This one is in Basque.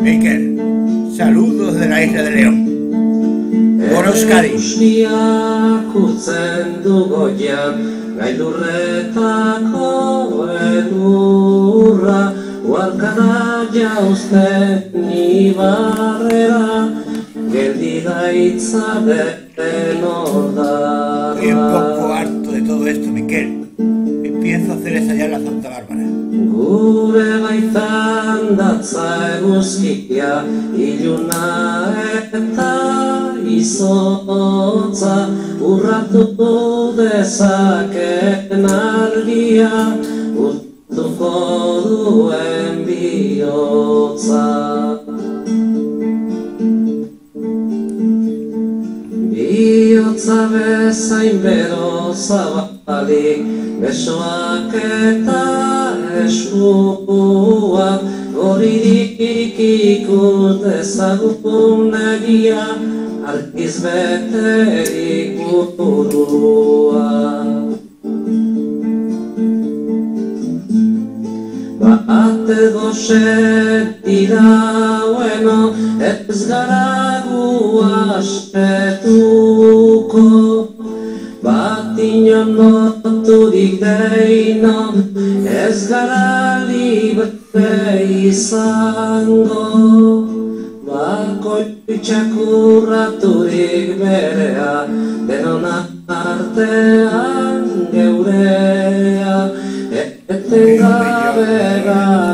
Miquel, saludos de la isla de León. Por Euskadi. Guztiak urtzen du goian, gailurretako elurra, uarkara jauzten ibarrera, geldi gaitza den ordarra. Estoy un poco harto de todo esto, Miquel. Empiezo a hacer estallar la Santa Bárbara. Gure baitan datza eguzkia, iluna eta izotza, urratu dezaken argia, urtuko duen bihotza. Bihotza bezain bero zabalik, besoak eta eskuak, horirik ikus dezagun egia, argiz beterik burua. Bat edo setira bueno, ez gara gu aspetuko, bat inon loturik deino, ez gara libre izango, bakoitzak urraturik berea, denon artean geurea, etengabe gara.